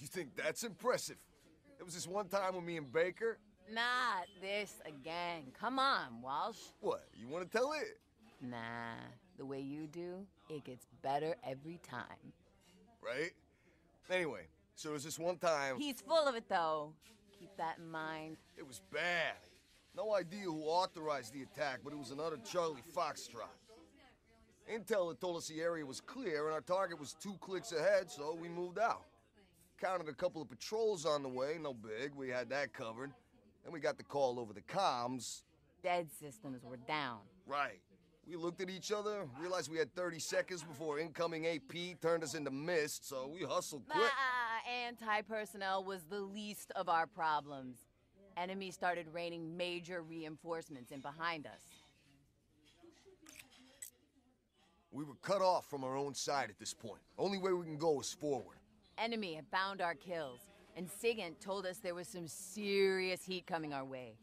You think that's impressive? It was this one time with me and Baker. Not this again. Come on, Walsh. What, you want to tell it? Nah, the way you do, it gets better every time. Right? Anyway, so it was this one time... He's full of it, though. Keep that in mind. It was bad. No idea who authorized the attack, but it was another Charlie Foxtrot. Intel had told us the area was clear, and our target was 2 clicks ahead, so we moved out. Counted a couple of patrols on the way, no big, we had that covered. Then we got the call over the comms. Dead systems were down. Right. We looked at each other, realized we had 30 seconds before incoming AP turned us into mist, so we hustled quick. Anti-personnel was the least of our problems. Enemy started raining major reinforcements in behind us. We were cut off from our own side at this point. Only way we can go is forward. Enemy had found our kills, and Sigint told us there was some serious heat coming our way.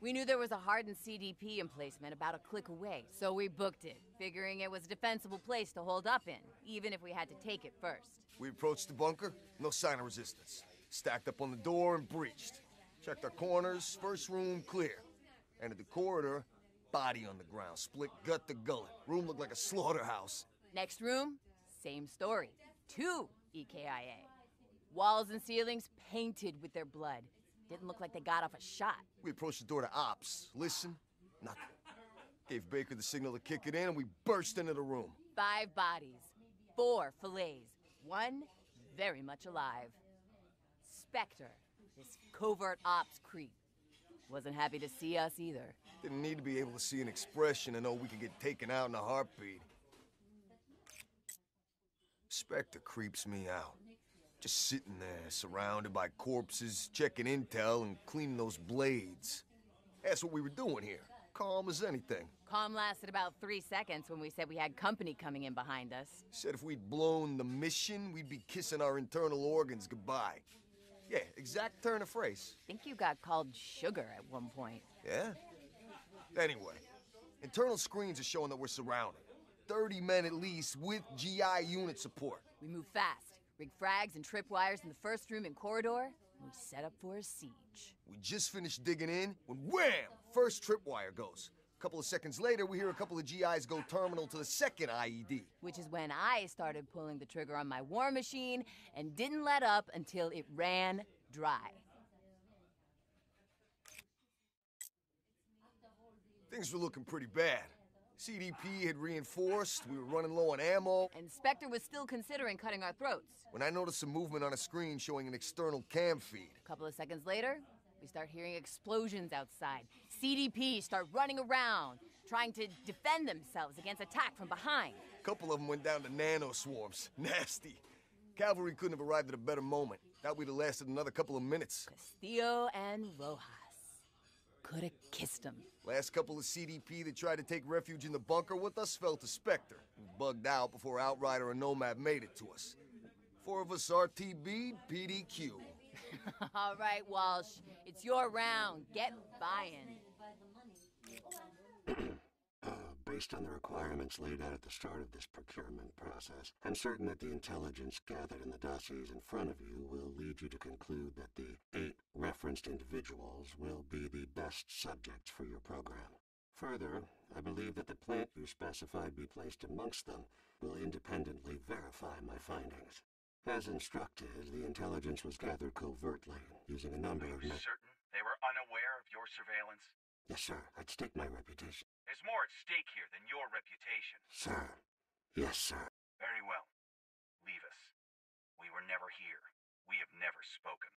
We knew there was a hardened CDP emplacement about a click away, so we booked it, figuring it was a defensible place to hold up in, even if we had to take it first. We approached the bunker, no sign of resistance. Stacked up on the door and breached. Checked our corners, first room clear. Entered the corridor, body on the ground, split gut to gullet. Room looked like a slaughterhouse. Next room, same story. 2 EKIA. Walls and ceilings painted with their blood. Didn't look like they got off a shot. We approached the door to ops. Listen, nothing. Gave Baker the signal to kick it in, and we burst into the room. 5 bodies, 4 fillets, 1 very much alive. Spectre, this covert ops creep. Wasn't happy to see us either. Didn't need to be able to see an expression to know we could get taken out in a heartbeat. Spectre creeps me out. Just sitting there, surrounded by corpses, checking intel and cleaning those blades. That's what we were doing here. Calm as anything. Calm lasted about 3 seconds when we said we had company coming in behind us. Said if we'd blown the mission, we'd be kissing our internal organs goodbye. Yeah, exact turn of phrase. Think you got called sugar at one point. Yeah? Anyway, internal screens are showing that we're surrounded. 30 men at least with GI unit support. We move fast. Rig frags and tripwires in the first room and corridor, and we set up for a siege. We just finished digging in when wham! First tripwire goes. A couple of seconds later, we hear a couple of GIs go terminal to the second IED. Which is when I started pulling the trigger on my war machine and didn't let up until it ran dry. Things were looking pretty bad. CDP had reinforced, we were running low on ammo. And Spectre was still considering cutting our throats. When I noticed some movement on a screen showing an external cam feed. A couple of seconds later, we start hearing explosions outside. CDP start running around, trying to defend themselves against attack from behind. A couple of them went down to nano-swarms. Nasty. Cavalry couldn't have arrived at a better moment. Thought we'd have lasted another couple of minutes. Castillo and Rojas. Could have kissed him. Last couple of CDP that tried to take refuge in the bunker with us fell to Spectre. We bugged out before Outrider and Nomad made it to us. 4 of us RTB'd, PDQ. All right, Walsh. It's your round. Get buying. Based on the requirements laid out at the start of this procurement process, I'm certain that the intelligence gathered in the dossiers in front of you will lead you to conclude that the 8 referenced individuals will be the best subjects for your program. Further, I believe that the plant you specified be placed amongst them will independently verify my findings. As instructed, the intelligence was gathered covertly, using a number of... Are you certain they were unaware of your surveillance? Yes, sir. I'd stake my reputation. There's more at stake here than your reputation. Sir. Yes, sir. Very well. Leave us. We were never here. We have never spoken.